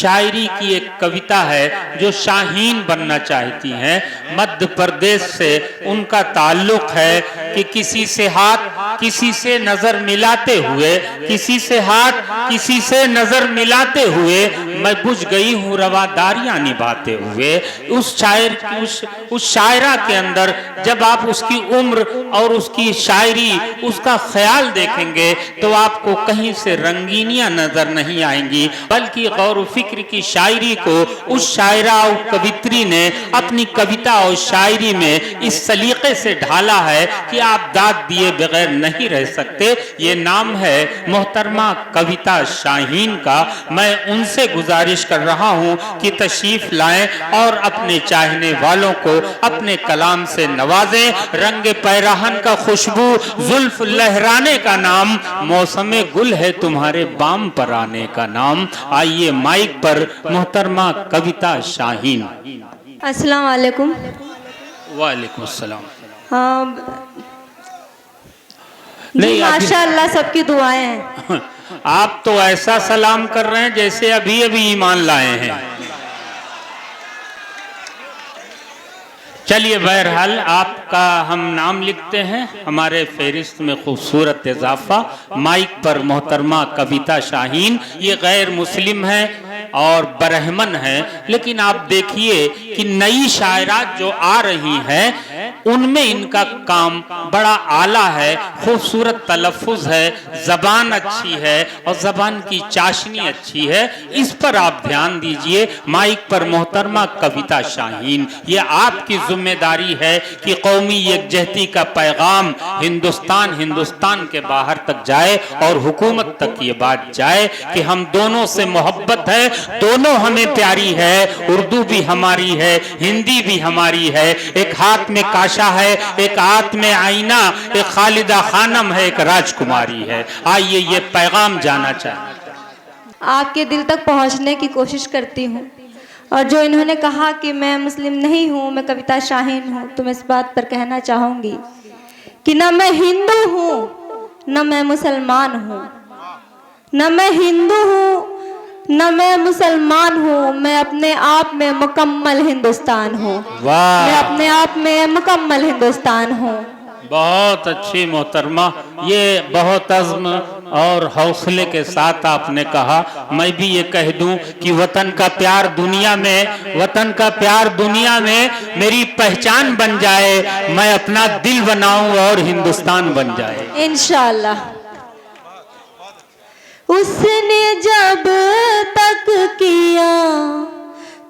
शायरी की एक कविता है जो शाहीन बनना चाहती हैं। मध्य प्रदेश से उनका ताल्लुक है कि किसी से हाथ किसी से नजर मिलाते हुए, किसी से हाथ किसी से नजर मिलाते हुए मैं बुझ गई हूँ रवादारियां निभाते हुए। उस शायर उस शायरा के अंदर जब आप उसकी उम्र और उसकी शायरी, उसका ख्याल देखेंगे तो आपको कहीं से रंगीनियां नजर नहीं आएंगी, बल्कि गौर फिक्र की शायरी को उस शायरा और कवित्री ने अपनी कविता और शायरी में इस सलीके से ढाला है कि आप दाद दिए बगैर नहीं रह सकते। ये नाम है मोहतरमा कविता शाहीन का। मैं उनसे गुजारिश कर रहा हूं कि तशरीफ लाएं और अपने चाहने वालों को अपने कलाम से नवाजें। रंग पैराहन का खुशबू, जुल्फ लहराने का नाम, मौसमे गुल है तुम्हारे बाम पर आने का नाम। आइए माइक पर मोहतरमा कविता शाहीन। अस्सलाम वालेकुम। वालेकुम अस्सलाम। नहीं, माशाअल्लाह सबकी दुआएं हैं। आप तो ऐसा सलाम कर रहे हैं जैसे अभी अभी ईमान लाए हैं। चलिए, बहरहाल आपका हम नाम लिखते हैं हमारे फहरिस्त में खूबसूरत इजाफा। माइक पर मोहतरमा कविता शाहीन। ये गैर मुस्लिम है और बरहमन है, लेकिन आप देखिए कि नई शायरात जो आ रही हैं उनमें इनका काम बड़ा आला है, खूबसूरत तलफ़ुज़ है, ज़बान अच्छी है और ज़बान की चाशनी अच्छी है। इस पर आप ध्यान दीजिए। माइक पर मोहतरमा कविता शाहीन। ये आपकी जिम्मेदारी है कि कौमी यकजहती का पैगाम हिंदुस्तान के बाहर तक जाए और हुकूमत तक ये बात जाए कि हम दोनों से मोहब्बत है, दोनों हमें प्यारी है। उर्दू भी हमारी है, हिंदी भी हमारी है। एक हाथ में काशा है, एक हाथ में आईना, एक खालिदा खानम है, एक राजकुमारी है। आइए ये पैगाम जाना चाहिए। आपके दिल तक पहुंचने की कोशिश करती हूँ। और जो इन्होंने कहा कि मैं मुस्लिम नहीं हूँ, मैं कविता शाहीन हूँ, तो मैं इस बात पर कहना चाहूँगी कि न मैं हिंदू हूँ न मैं मुसलमान हूँ, न मैं हिंदू हूँ न मैं मुसलमान हूँ, मैं अपने आप में मुकम्मल हिंदुस्तान हूँ। मैं अपने आप में मुकम्मल हिंदुस्तान हूँ। बहुत अच्छी मोहतरमा, ये बहुत अज़्म और हौसले के साथ आपने कहा। मैं भी ये कह दूं कि वतन का प्यार दुनिया में मेरी पहचान बन जाए, मैं अपना दिल बनाऊं और हिंदुस्तान बन जाए इंशाअल्लाह। उसने जब तक किया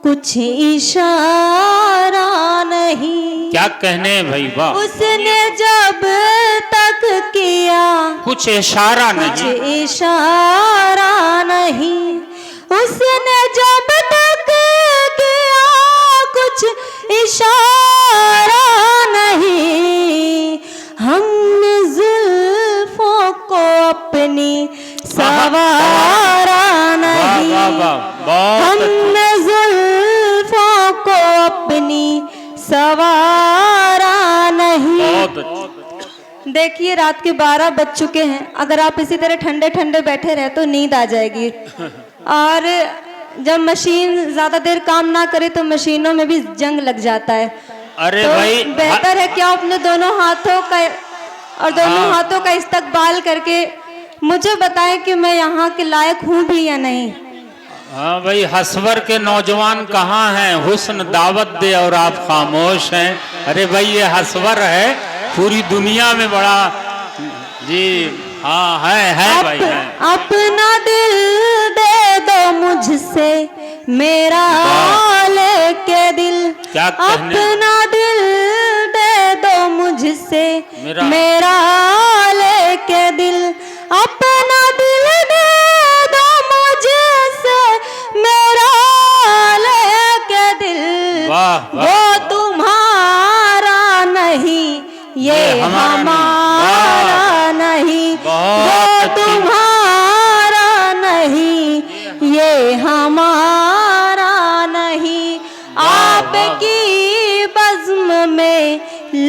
कुछ इशारा नहीं। क्या कहने भाई, वाह। उसने जब तक किया कुछ इशारा नहीं। उसने जब तक किया कुछ इशारा नहीं। हमने जुल्फों को अपनी सवारा नहीं। हमने जुल्फों को अपनी सवारा नहीं। देखिए, रात के 12 बज चुके हैं। अगर आप इसी तरह ठंडे ठंडे बैठे रहे तो नींद आ जाएगी। और जब मशीन ज्यादा देर काम ना करे तो मशीनों में भी जंग लग जाता है। अरे तो भाई, बेहतर है कि आप अपने दोनों हाथों का इस्तकबाल करके मुझे बताएं कि मैं यहाँ के लायक हूँ भी या नहीं। हाँ भाई, हसवर के नौजवान कहाँ हैं? हुस्न दावत दे और आप खामोश हैं। अरे भाई, ये हसवर है, पूरी दुनिया में बड़ा। जी हाँ, है भाई, है। अपना दिल दे दो मुझसे मेरा लेके दिल। क्या कहने? अपना दिल दे दो मुझसे मेरा लेके दिल। अपना दिल दे दो मुझसे मेरा लेके दिल। वो तुम्हारा नहीं, ये हमारा नहीं। वो तुम्हारा नहीं, ये हमारा नहीं। आपकी बज़्म में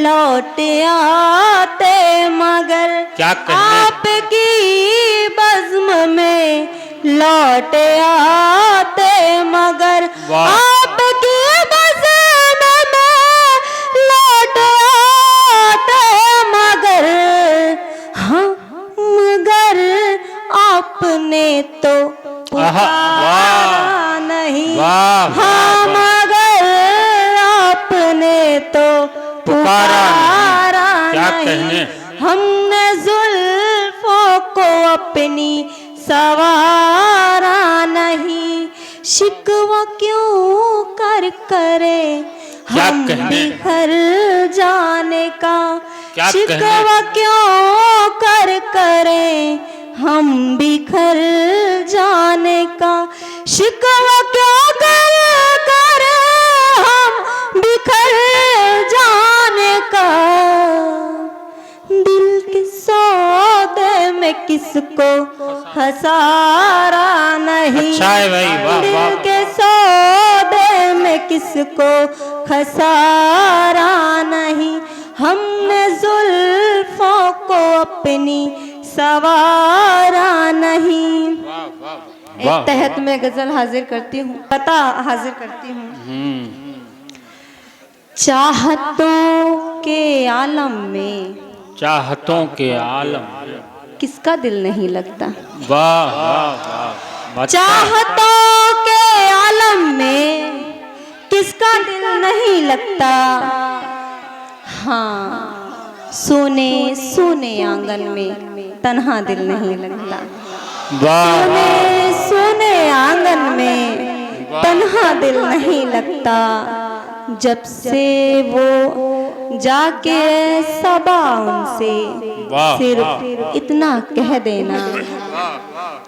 लौट आते मगर क्या आपकी बज़्म में लौट आते वाह। आपकी बज़म में लौट आते मगर, हाँ मगर आपने तो पुकारा नहीं, वाह। हाँ मगर आपने तो पुकारा क्या नहीं। कहने। हमने जुल्फों को अपनी सवारा नहीं, शिकवा क्यों कर करे क्या हम कहने। बिखर जाने का, क्या शिकवा क्यों कर करे हम बिखर जाने का, शिकवा क्यों कर करे हम बिखर जाने का। दिल के सौदे में किसको खसारा नहीं, अच्छा है भाई, वाह, दिल वाह। के सौदे में किसको खसारा नहीं। हमने जुल्फों को अपनी सवारा नहीं। एक तहत में गजल हाजिर करती हूँ, पता हाजिर करती हूँ। चाहतों के आलम में, चाहतों के आलम, किसका दिल नहीं लगता। वाह वाह वाह। चाहतों के आलम में किसका दिल नहीं लगता, हाँ सोने सोने आंगन में तन्हा दिल नहीं लगता। वाह सोने सोने आंगन में तन्हा दिल नहीं लगता। जब से वो जाके सबा उनसे वाह, सिर्फ इतना कह देना,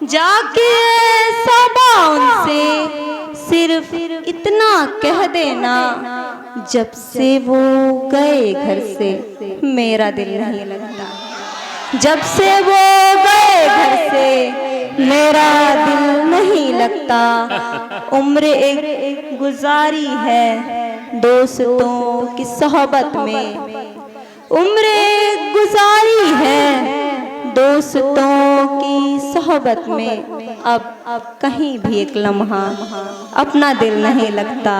जाके सबा उनसे सिर्फ इतना कह देना। जब से वो गए घर से मेरा दिल नहीं लगता, जब से वो गए घर से मेरा दिल नहीं लगता। उम्र एक गुजारी है दोस्तों की सोहबत में, उम्र एक गुजारी है दोस्तों की सोहबत में। अब कहीं भी एक लम्हा अपना दिल नहीं लगता।